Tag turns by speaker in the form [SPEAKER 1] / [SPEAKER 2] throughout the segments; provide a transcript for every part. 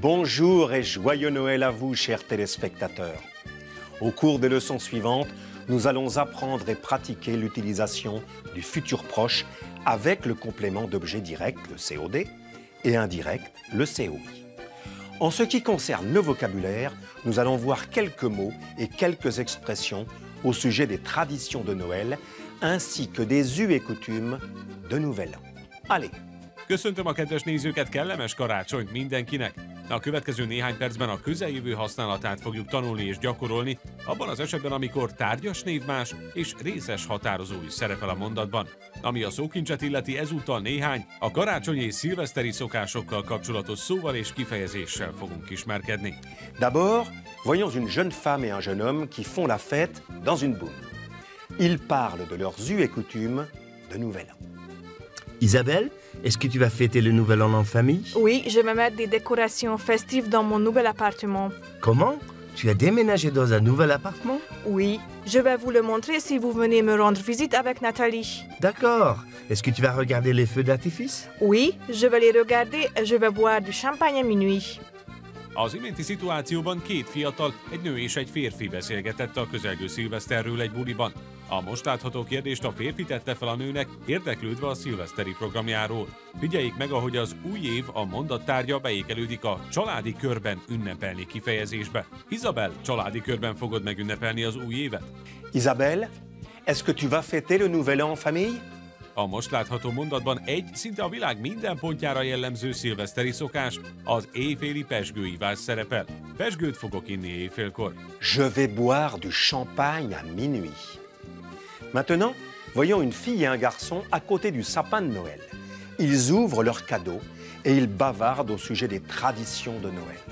[SPEAKER 1] Bonjour et joyeux Noël à vous, chers téléspectateurs. Au cours des leçons suivantes, nous allons apprendre et pratiquer l'utilisation du futur proche avec le complément d'objet direct, le COD, et indirect, le COI. En ce qui concerne le vocabulaire, nous allons voir quelques mots et quelques expressions au sujet des traditions de Noël, ainsi que des us et coutumes de Nouvel An. Allez!
[SPEAKER 2] Köszöntöm a kedves nézőket, kellemes karácsonyt mindenkinek! A következő néhány percben a közeljövő használatát fogjuk tanulni és gyakorolni, abban az esetben, amikor tárgyas névmás és részes határozó is szerepel a mondatban. Ami a szókincset illeti, ezúttal néhány a karácsonyi és szilveszteri szokásokkal kapcsolatos szóval és kifejezéssel fogunk ismerkedni.
[SPEAKER 1] D'abord, voyons une jeune femme et un jeune homme qui font la fête dans une boum. Ils parlent de leurs us et coutumes de Nouvel An.
[SPEAKER 3] Isabelle, est-ce que tu vas fêter le Nouvel An en famille?
[SPEAKER 4] Oui, je vais mettre des décorations festives dans mon nouvel appartement.
[SPEAKER 3] Comment? Tu as déménagé dans un nouvel appartement?
[SPEAKER 4] Oui, je vais vous le montrer si vous venez me rendre visite avec Nathalie.
[SPEAKER 3] D'accord. Est-ce que tu vas regarder les feux d'artifice?
[SPEAKER 4] Oui, je vais les regarder et je vais boire du champagne à minuit.
[SPEAKER 2] Az iménti szituációban két fiatal, egy nő és egy férfi beszélgetett a közelgő szilveszterről egy buliban. A most látható kérdést a férfi tette fel a nőnek, érdeklődve a szilveszteri programjáról. Figyeljék meg, ahogy az új év a mondattárgya beékelődik a családi körben ünnepelni kifejezésbe. Isabelle, családi körben fogod megünnepelni az új évet?
[SPEAKER 1] Isabelle, est-ce que tu vas fêter le Nouvel An en famille?
[SPEAKER 2] A most látható mondatban egy szinte a világ minden pontjára jellemző szilveszteri szokás, az éjféli pezsgőivás szerepel. Pezsgőt fogok inni éjfélkor.
[SPEAKER 1] Je vais boire du champagne à minuit. Maintenant, voyons une fille et un garçon à côté du sapin de Noël. Ils ouvrent leurs cadeaux et ils bavardent au sujet des traditions de Noël.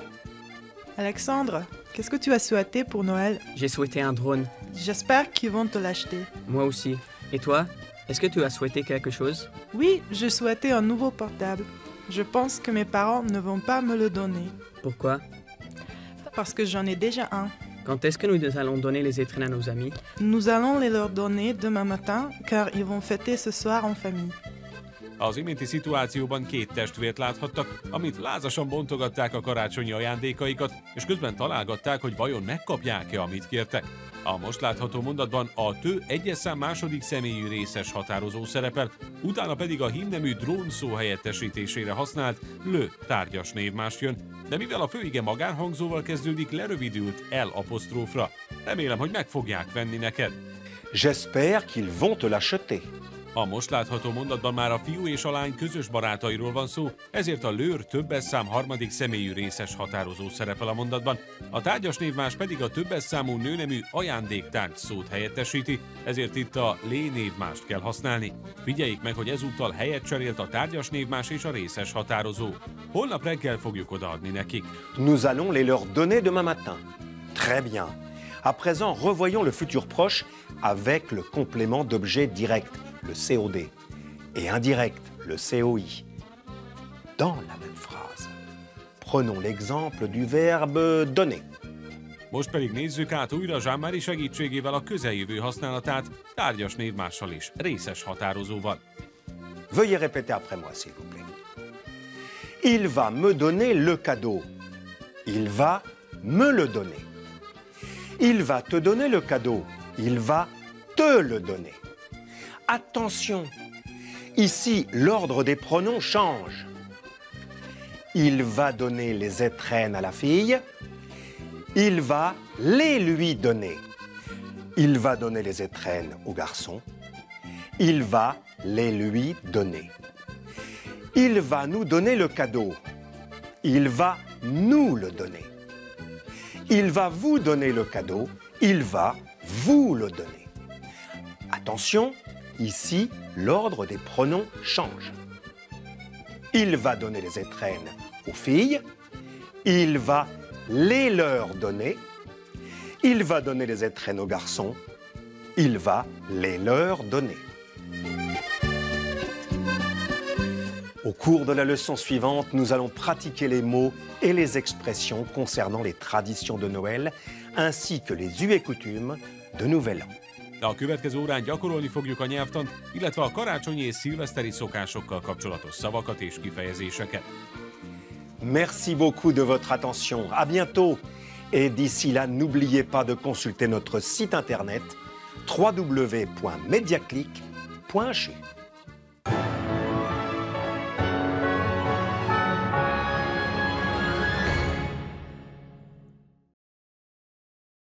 [SPEAKER 5] Alexandre, qu'est-ce que tu as souhaité pour Noël?
[SPEAKER 6] J'ai souhaité un drone.
[SPEAKER 5] J'espère qu'ils vont te l'acheter.
[SPEAKER 6] Moi aussi. Et toi? Est-ce que tu as souhaité quelque chose?
[SPEAKER 5] Oui, je souhaitais un nouveau portable. Je pense que mes parents ne vont pas me le donner.
[SPEAKER 6] Pourquoi?
[SPEAKER 5] Parce que j'en ai déjà un.
[SPEAKER 6] Quand est-ce que nous allons donner les étrennes à nos amis?
[SPEAKER 5] Nous allons les leur donner demain matin, car ils vont fêter ce soir en famille.
[SPEAKER 2] Az iménti szituációban két testvért láthattak, amit lázasan bontogatták a karácsonyi ajándékaikat, és közben találgatták, hogy vajon megkapják-e, amit kértek. A most látható mondatban a tő egyes szám második személyű részes határozó szerepel, utána pedig a hímnemű drón szó helyettesítésére használt lő tárgyas névmás jön, de mivel a főige magánhangzóval kezdődik, lerövidült L apostrófra. Remélem, hogy meg fogják venni neked.
[SPEAKER 1] J'espère qu'ils vont te l'acheter.
[SPEAKER 2] A most látható mondatban már a fiú és a lány közös barátairól van szó, ezért a lőr többes szám harmadik személyű részes határozó szerepel a mondatban, a tárgyas névmás pedig a többes számú nőnemű ajándéktárgy szót helyettesíti, ezért itt a lé névmást kell használni. Figyeljék meg, hogy ezúttal helyet cserélt a tárgyas névmás és a részes határozó. Holnap reggel fogjuk odaadni nekik.
[SPEAKER 1] Nous allons les leur donner demain matin. Très bien. À présent, revoyons le futur proche avec le complément d'objet direct, le COD, et indirect, le COI, dans la même phrase. Prenons l'exemple du verbe donner.
[SPEAKER 2] Most pedig nézzük át újra Jean-Marie segítségével a közeljövő használatát, tárgyas névmással és részes határozóval.
[SPEAKER 1] Veuillez répéter après moi, s'il vous plaît. Il va me donner le cadeau. Il va me le donner. Il va te donner le cadeau. Il va te le donner. Attention, ici l'ordre des pronoms change. Il va donner les étrennes à la fille. Il va les lui donner. Il va donner les étrennes au garçon. Il va les lui donner. Il va nous donner le cadeau. Il va nous le donner. Il va vous donner le cadeau. Il va vous le donner. Attention, ici, l'ordre des pronoms change. Il va donner les étrennes aux filles. Il va les leur donner. Il va donner les étrennes aux garçons. Il va les leur donner. Au cours de la leçon suivante, nous allons pratiquer les mots et les expressions concernant les traditions de Noël, ainsi que les us et coutumes de Nouvel An.
[SPEAKER 2] A következő órán gyakorolni fogjuk a nyelvtant, illetve a karácsonyi és szilveszteri szokásokkal kapcsolatos szavakat és kifejezéseket.
[SPEAKER 1] Merci beaucoup de votre attention. À bientôt. Et d'ici là, n'oubliez pas de consulter notre site internet www.mediaclick.hu.